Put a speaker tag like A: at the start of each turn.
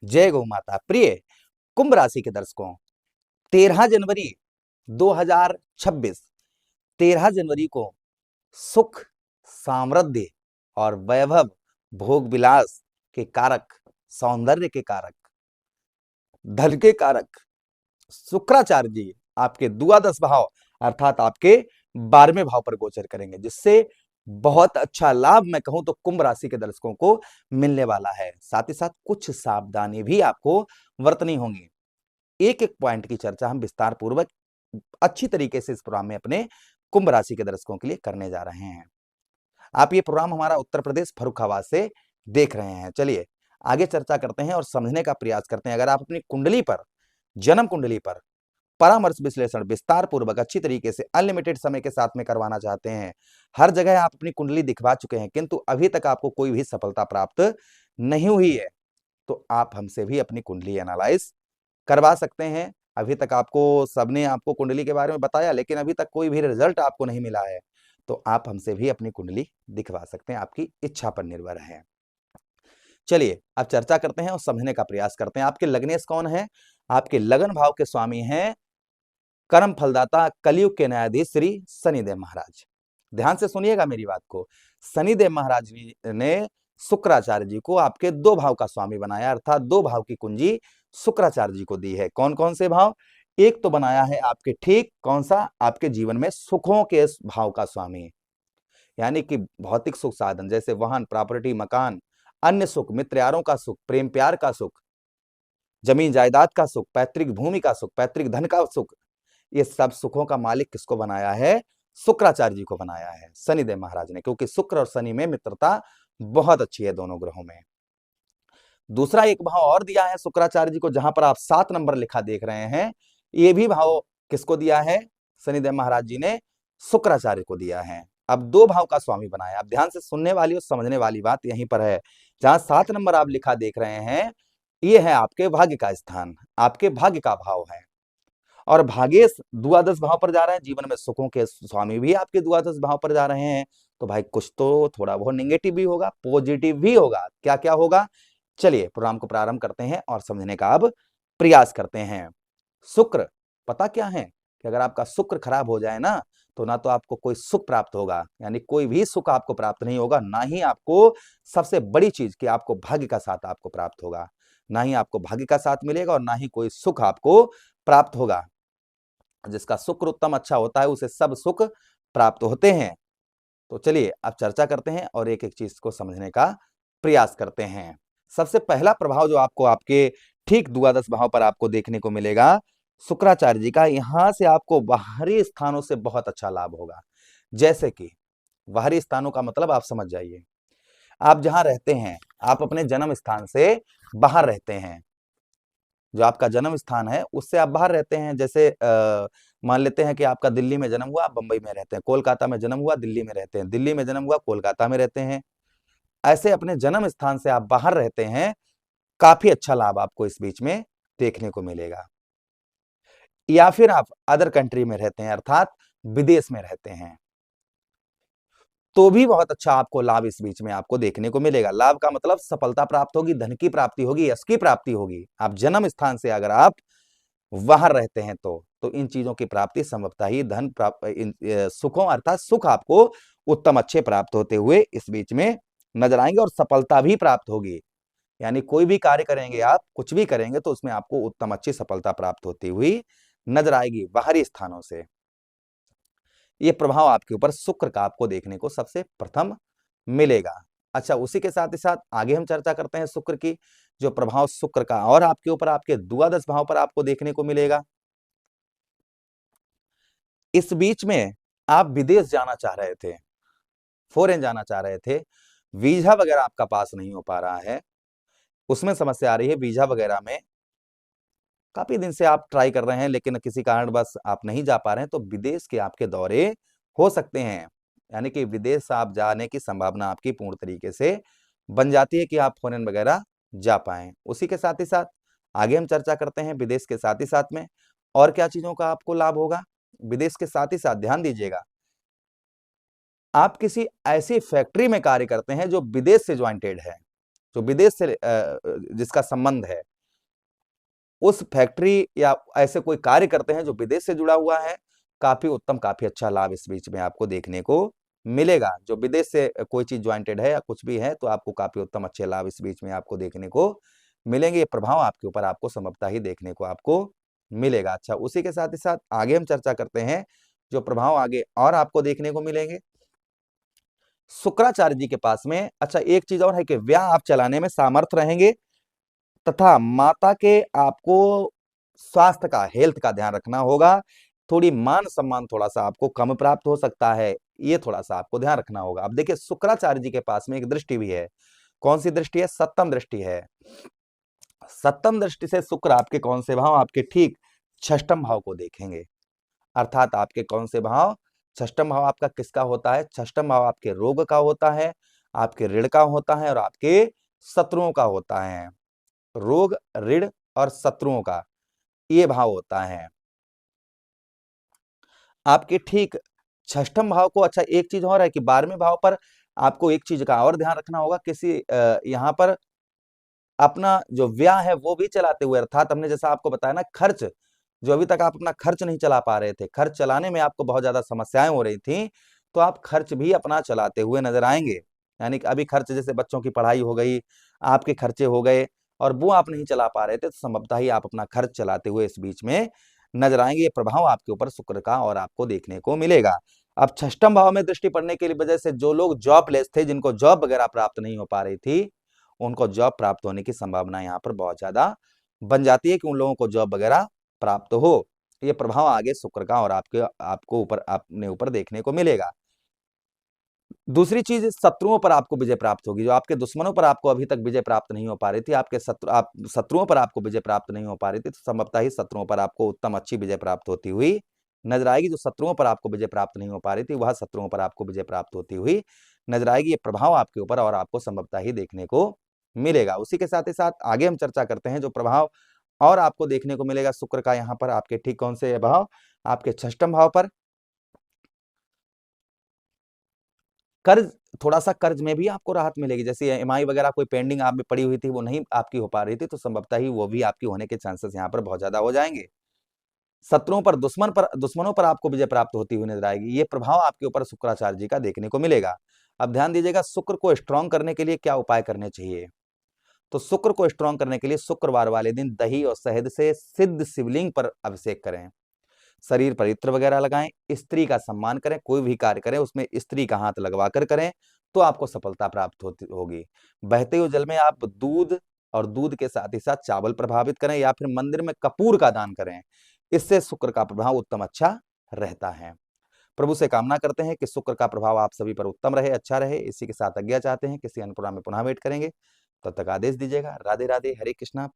A: जय गौ माता। प्रिय कुंभ राशि के दर्शकों, 13 जनवरी 2026, 13 जनवरी को सुख, समृद्धि और वैभव, भोग विलास के कारक, सौंदर्य के कारक, धन के कारक शुक्राचार्य जी आपके द्वादश भाव अर्थात आपके 12वें भाव पर गोचर करेंगे, जिससे बहुत अच्छा लाभ मैं कहूं तो कुंभ राशि के दर्शकों को मिलने वाला है। साथ ही साथ कुछ सावधानी भी आपको बरतनी होंगी। एक एक पॉइंट की चर्चा हम विस्तार पूर्वक अच्छी तरीके से इस प्रोग्राम में अपने कुंभ राशि के दर्शकों के लिए करने जा रहे हैं। आप ये प्रोग्राम हमारा उत्तर प्रदेश फर्रुखाबाद से देख रहे हैं। चलिए आगे चर्चा करते हैं और समझने का प्रयास करते हैं। अगर आप अपनी कुंडली पर, जन्म कुंडली पर परामर्श विश्लेषण विस्तार पूर्वक अच्छी तरीके से अनलिमिटेड समय के साथ में करवाना चाहते हैं, हर जगह आप अपनी कुंडली दिखवा चुके हैं किंतु अभी तक आपको कोई भी सफलता प्राप्त नहीं हुई है, तो आप हमसे भी अपनी कुंडली एनालाइज करवा सकते हैं। अभी तक आपको सबने आपको कुंडली के बारे में बताया लेकिन अभी तक कोई भी रिजल्ट आपको नहीं मिला है, तो आप हमसे भी अपनी कुंडली दिखवा सकते हैं, आपकी इच्छा पर निर्भर है। चलिए अब चर्चा करते हैं और समझने का प्रयास करते हैं। आपके लग्नेश कौन है? आपके लगन भाव के स्वामी हैं कर्म फलदाता कलयुग के न्यायाधीश श्री शनिदेव महाराज। ध्यान से सुनिएगा मेरी बात को। शनिदेव महाराज जी ने शुक्राचार्य जी को आपके 2 भाव का स्वामी बनाया, अर्थात 2 भाव की कुंजी शुक्राचार्य जी को दी है। कौन कौन से भाव? एक तो बनाया है आपके ठीक कौन सा? आपके जीवन में सुखों के भाव का स्वामी, यानी कि भौतिक सुख साधन जैसे वाहन, प्रॉपर्टी, मकान, अन्य सुख, मित्र यारों का सुख, प्रेम प्यार का सुख, जमीन जायदाद का सुख, पैतृक भूमि का सुख, पैतृक धन का सुख, ये सब सुखों का मालिक किसको बनाया है? शुक्राचार्य जी को बनाया है शनिदेव महाराज ने, क्योंकि शुक्र और शनि में मित्रता बहुत अच्छी है दोनों ग्रहों में। दूसरा एक भाव और दिया है शुक्राचार्य जी को, जहां पर आप 7 नंबर लिखा देख रहे हैं, ये भी भाव किसको दिया है? शनिदेव महाराज जी ने शुक्राचार्य को दिया है। अब 2 भाव का स्वामी बनाया। अब ध्यान से सुनने वाली और समझने वाली बात यहीं पर है। जहां 7 नंबर आप लिखा देख रहे हैं, ये है आपके भाग्य का स्थान, आपके भाग्य का भाव है, और भाग्येश द्वादश भाव पर जा रहे हैं, जीवन में सुखों के स्वामी भी आपके द्वादश भाव पर जा रहे हैं, तो भाई कुछ तो थोड़ा बहुत नेगेटिव भी होगा, पॉजिटिव भी होगा। क्या क्या होगा? चलिए प्रोग्राम को प्रारंभ करते हैं और समझने का अब प्रयास करते हैं। शुक्र, पता क्या है कि अगर आपका शुक्र खराब हो जाए ना, तो ना तो आपको कोई सुख प्राप्त होगा, यानी कोई भी सुख आपको प्राप्त नहीं होगा, ना ही आपको सबसे बड़ी चीज कि आपको भाग्य का साथ आपको प्राप्त होगा, ना ही आपको भाग्य का साथ मिलेगा और ना ही कोई सुख आपको प्राप्त होगा। जिसका शुक्र उत्तम अच्छा होता है उसे सब सुख प्राप्त होते हैं। तो चलिए अब चर्चा करते हैं और एक एक चीज को समझने का प्रयास करते हैं। सबसे पहला प्रभाव जो आपको आपके ठीक द्वादश भाव पर आपको देखने को मिलेगा शुक्राचार्य जी का, यहां से आपको बाहरी स्थानों से बहुत अच्छा लाभ होगा। जैसे कि बाहरी स्थानों का मतलब आप समझ जाइए, आप जहां रहते हैं, आप अपने जन्म स्थान से बाहर रहते हैं, जो आपका जन्म स्थान है उससे आप बाहर रहते हैं। जैसे मान लेते हैं कि आपका दिल्ली में जन्म हुआ, आप बंबई में रहते हैं, कोलकाता में जन्म हुआ, दिल्ली में रहते हैं, दिल्ली में जन्म हुआ, कोलकाता में रहते हैं। ऐसे अपने जन्म स्थान से आप बाहर रहते हैं, काफी अच्छा लाभ आपको इस बीच में देखने को मिलेगा। या फिर आप अदर कंट्री में रहते हैं, अर्थात विदेश में रहते हैं, तो भी बहुत अच्छा आपको लाभ इस बीच में आपको देखने को मिलेगा। लाभ का मतलब सफलता प्राप्त होगी, धन की प्राप्ति होगी, यश की प्राप्ति होगी। आप जन्म स्थान से अगर आप वहां रहते हैं तो इन चीजों की प्राप्ति संभवतः ही धन प्राप्त, सुखों अर्थात सुख आपको उत्तम अच्छे प्राप्त होते हुए इस बीच में नजर आएंगे, और सफलता भी प्राप्त होगी। यानी कोई भी कार्य करेंगे, आप कुछ भी करेंगे तो उसमें आपको उत्तम अच्छी सफलता प्राप्त होती हुई नजर आएगी बाहरी स्थानों से। ये प्रभाव आपके ऊपर शुक्र का आपको देखने को सबसे प्रथम मिलेगा। अच्छा, उसी के साथ ही साथ आगे हम चर्चा करते हैं शुक्र की, जो प्रभाव शुक्र का और आपके ऊपर आपके द्वादश भाव पर आपको देखने को मिलेगा। इस बीच में आप विदेश जाना चाह रहे थे, फॉरेन जाना चाह रहे थे, वीजा वगैरह आपका पास नहीं हो पा रहा है, उसमें समस्या आ रही है, वीजा वगैरह में काफी दिन से आप ट्राई कर रहे हैं लेकिन किसी कारण बस आप नहीं जा पा रहे हैं, तो विदेश के आपके दौरे हो सकते हैं। यानी कि विदेश आप जाने की संभावना आपकी पूर्ण तरीके से बन जाती है कि आप फॉरेन वगैरह जा पाए। उसी के साथ ही साथ आगे हम चर्चा करते हैं विदेश के साथ ही साथ में और क्या चीजों का आपको लाभ होगा। विदेश के साथ ही साथ ध्यान दीजिएगा, आप किसी ऐसी फैक्ट्री में कार्य करते हैं जो विदेश से ज्वाइंटेड है, जो विदेश से जिसका संबंध है, उस फैक्ट्री या ऐसे कोई कार्य करते हैं जो विदेश से जुड़ा हुआ है, काफी उत्तम, काफी अच्छा लाभ इस बीच में आपको देखने को मिलेगा। जो विदेश से कोई चीज ज्वाइंटेड है या कुछ भी है, तो आपको काफी उत्तम अच्छे लाभ इस बीच में आपको देखने को मिलेंगे। ये प्रभाव आपके ऊपर आपको संभवतः ही देखने को आपको मिलेगा। अच्छा, उसी के साथ ही साथ आगे हम चर्चा करते हैं जो प्रभाव आगे और आपको देखने को मिलेंगे शुक्राचार्य जी के पास में। अच्छा, एक चीज और है कि व्यय आप चलाने में सामर्थ रहेंगे तथा माता के आपको स्वास्थ्य का, हेल्थ का ध्यान रखना होगा। थोड़ी मान सम्मान थोड़ा सा आपको कम प्राप्त हो सकता है, ये थोड़ा सा आपको ध्यान रखना होगा। अब देखिए, शुक्राचार्य जी के पास में एक दृष्टि भी है। कौन सी दृष्टि है? सप्तम दृष्टि है। सप्तम दृष्टि से शुक्र आपके कौन से भाव? आपके ठीक षष्ठम भाव को देखेंगे। अर्थात आपके कौन से भाव? षष्ठम भाव आपका किसका होता है? षष्ठम भाव आपके रोग का होता है, आपके ऋण का होता है और आपके शत्रुओं का होता है। रोग, ऋण और शत्रुओं का ये भाव होता है आपके ठीक षष्ठम भाव को। अच्छा, एक चीज और है कि 12वें भाव पर आपको एक चीज का और ध्यान रखना होगा, किसी यहाँ पर अपना जो व्यय है वो भी चलाते हुए, अर्थात हमने जैसा आपको बताया ना, खर्च, जो अभी तक आप अपना खर्च नहीं चला पा रहे थे, खर्च चलाने में आपको बहुत ज्यादा समस्याएं हो रही थी, तो आप खर्च भी अपना चलाते हुए नजर आएंगे। यानी कि अभी खर्च, जैसे बच्चों की पढ़ाई हो गई, आपके खर्चे हो गए और वो आप नहीं चला पा रहे थे, तो संभवतः ही आप अपना खर्च चलाते हुए इस बीच में नजर आएंगे। ये प्रभाव आपके ऊपर शुक्र का और आपको देखने को मिलेगा। अब षष्ठम भाव में दृष्टि पड़ने की वजह से जो लोग जॉबलेस थे, जिनको जॉब वगैरह प्राप्त नहीं हो पा रही थी, उनको जॉब प्राप्त होने की संभावना यहाँ पर बहुत ज्यादा बन जाती है कि उन लोगों को जॉब वगैरह प्राप्त हो। ये प्रभाव आगे शुक्र का और आपको ऊपर, अपने ऊपर देखने को मिलेगा। दूसरी चीज, शत्रुओं पर आपको विजय प्राप्त होगी। जो आपके दुश्मनों पर आपको अभी तक विजय प्राप्त नहीं हो पा रही थी, आपके शत्रुओं पर आपको विजय प्राप्त नहीं हो पा रही थी, तो संभवतः ही शत्रुओं पर आपको उत्तम अच्छी विजय प्राप्त होती हुई नजर आएगी। जो शत्रुओं पर आपको विजय प्राप्त नहीं हो पा रही थी, वह शत्रुओं पर आपको विजय प्राप्त होती हुई नजर आएगी। ये प्रभाव आपके ऊपर और आपको संभवतः ही देखने को मिलेगा। उसी के साथ ही साथ आगे हम चर्चा करते हैं जो प्रभाव और आपको देखने को मिलेगा शुक्र का यहाँ पर आपके ठीक कौन से भाव? आपके षष्ठम भाव पर। कर्ज, थोड़ा सा कर्ज में भी आपको राहत मिलेगी। जैसे ईएमआई वगैरह कोई पेंडिंग आप में पड़ी हुई थी, वो नहीं आपकी हो पा रही थी, तो संभवतः ही वो भी आपकी होने के चांसेस यहाँ पर बहुत ज्यादा हो जाएंगे। शत्रुओं पर, दुश्मनों पर आपको विजय प्राप्त होती हुई नजर आएगी। ये प्रभाव आपके ऊपर शुक्राचार्य जी का देखने को मिलेगा। अब ध्यान दीजिएगा, शुक्र को स्ट्रॉन्ग करने के लिए क्या उपाय करने चाहिए? तो शुक्र को स्ट्रॉन्ग करने के लिए शुक्रवार वाले दिन दही और शहद से सिद्ध शिवलिंग पर अभिषेक करें, शरीर पर इत्र वगैरह लगाएं, स्त्री का सम्मान करें, कोई भी कार्य करें उसमें स्त्री का हाथ लगवा कर करें, तो आपको सफलता प्राप्त होगी। बहते हुए जल में आप दूध और दूध के साथ ही साथ चावल प्रभावित करें या फिर मंदिर में कपूर का दान करें, इससे शुक्र का प्रभाव उत्तम अच्छा रहता है। प्रभु से कामना करते हैं कि शुक्र का प्रभाव आप सभी पर उत्तम रहे, अच्छा रहे। इसी के साथ आज्ञा चाहते हैं, किसी अन्य प्रोग्राम में पुनः वेट करेंगे। तब तक आदेश दीजिएगा। राधे राधे, हरे कृष्णा।